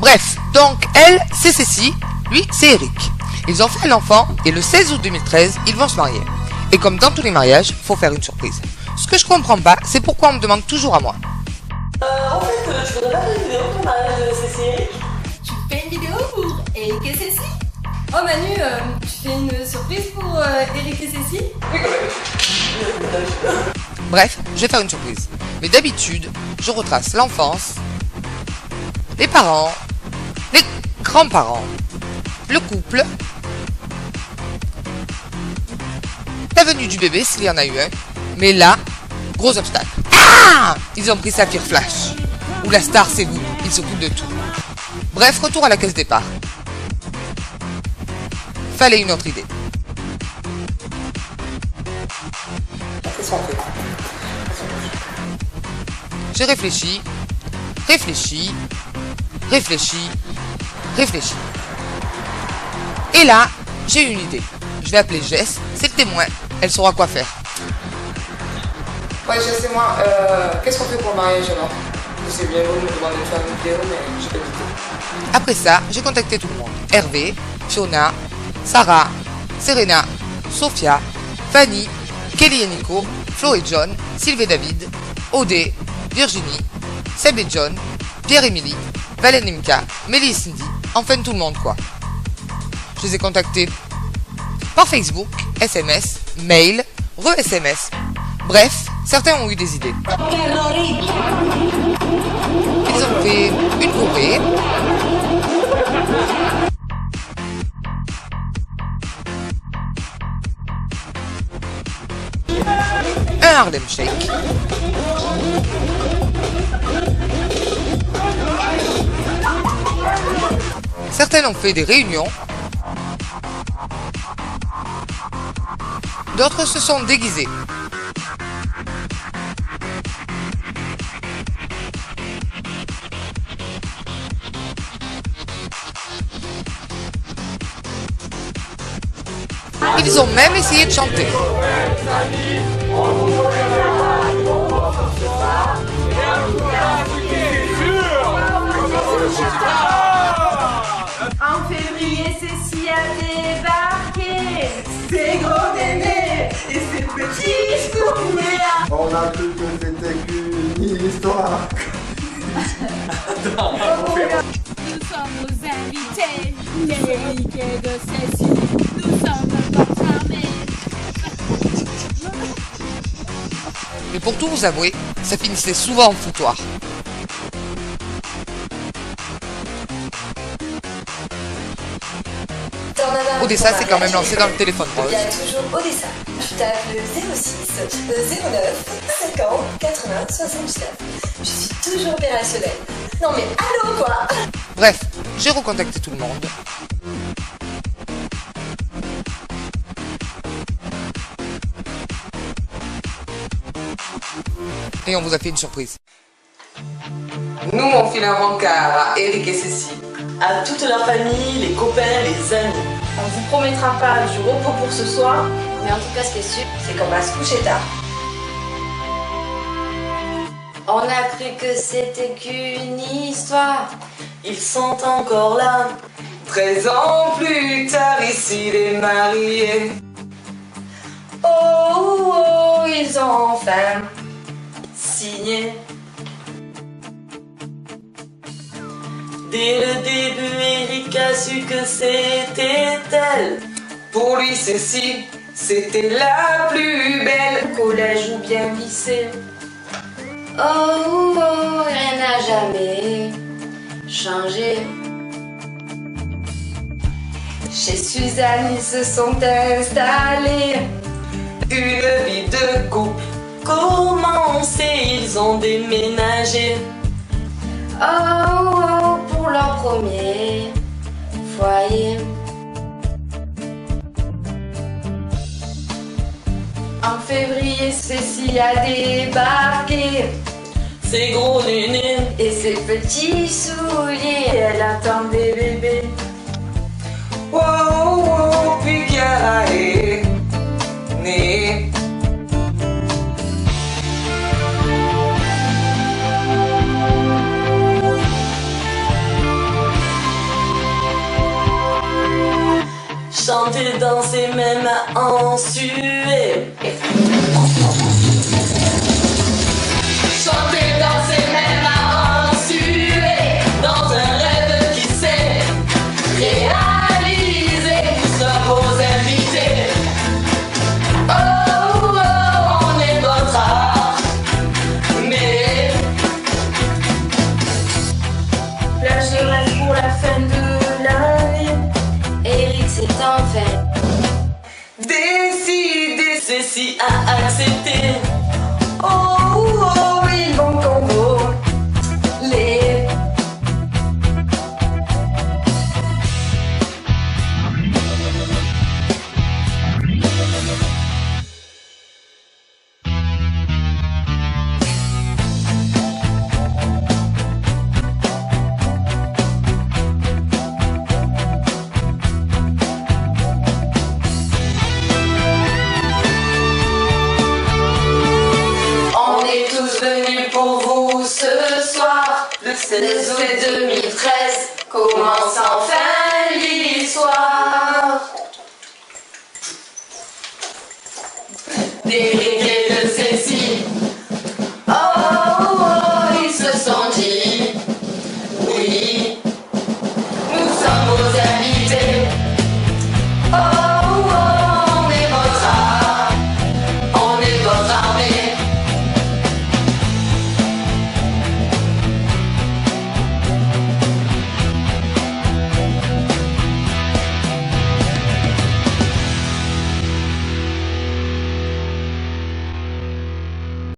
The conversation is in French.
Bref, donc elle, c'est Cécile, lui, c'est Eric. Ils ont fait l'enfant et le 16 août 2013, ils vont se marier. Et comme dans tous les mariages, faut faire une surprise. Ce que je comprends pas, c'est pourquoi on me demande toujours à moi. En fait, je voudrais pas faire une vidéo pour le mariage de Cécile et Eric. Tu fais une vidéo pour Eric et Cécile? Oh Manu, tu fais une surprise pour Eric et Cécile? Oui, quand même. Bref, je vais faire une surprise. Mais d'habitude, je retrace l'enfance, les parents, les grands-parents, le couple, la venue du bébé s'il y en a eu un. Mais là, gros obstacle. Ah! Ils ont pris Saphir Flash. Ou la star c'est vous, ils s'occupent de tout. Bref, retour à la caisse départ. Fallait une autre idée. J'ai réfléchi, réfléchi. Et là, j'ai une idée. Je vais appeler Jess, c'est le témoin, elle saura quoi faire. Ouais, Jess et moi, qu'est-ce qu'on fait pour le mariage alors? C'est bien beau de me demander de faire une vidéo, mais j'ai pas d'idée. Après ça, j'ai contacté tout le monde. Hervé, Fiona, Sarah, Serena, Sophia, Fanny, Kelly et Nico, Flo et John, Sylvie et David, Odé, Virginie, Seb et John, Pierre et Emily, Valen et Mika, Mélie et Cindy, enfin tout le monde quoi. Je les ai contactés par Facebook, SMS, mail, re-SMS. Bref, certains ont eu des idées. Ils ont fait une Corée, un Harlem Shake, certains ont fait des réunions, d'autres se sont déguisés. Ils ont même essayé de chanter. En février, Cécile a débarqué. C'est gros néné et ses petits souvenirs. On a cru que c'était qu'une histoire. Nous sommes aux invités d'Eric et de Cécile. Nous sommes confirmés. Mais pour tout vous avouer, ça finissait souvent en foutoir. Odessa s'est quand même lancé dans le téléphone rose. Il y a toujours Odessa. Tu tapes le 06 09 50 80 79. Je suis toujours opérationnelle. Non mais allô quoi. Bref, j'ai recontacté tout le monde. Et on vous a fait une surprise. Nous, on file un rencard à Eric et Cécile. À toute leur famille, les copains, les amis. On vous promettra pas du repos pour ce soir, Mais en tout cas, ce qui est sûr, C'est qu'on va se coucher tard. on a cru que c'était qu'une histoire. Ils sont encore là. 13 ans plus tard, ici les mariés. Oh, oh, oh, ils ont enfin Signé. Dès le début, Eric a su que c'était elle. Pour lui, Cécile, c'était la plus belle. collège ou bien lycée. Oh, oh, rien n'a jamais changé. Chez Suzanne, ils se sont installés. Une vie de couple. Commencé, ils ont déménagé. Oh, oh, pour leur premier foyer. En février, Cécile a débarqué. C'est gros néné. Et ses petits souliers, elle attend des bébés. Wow, wow, puis Chiara est née. chanter, danser, même en suer. Chanter, danser, même à en suer, dans un rêve qui s'est réalisé. Nous sommes vos invités. Oh, oh, on est votre art. Mais Là je rêve pour la fin de l'année. Eric, c'est enfin. décider, ceci à accepter. Oh, oh, oui, bon combo. Les On est tous venus pour vous ce soir. Le 16 août 2013 commence enfin l'histoire. Des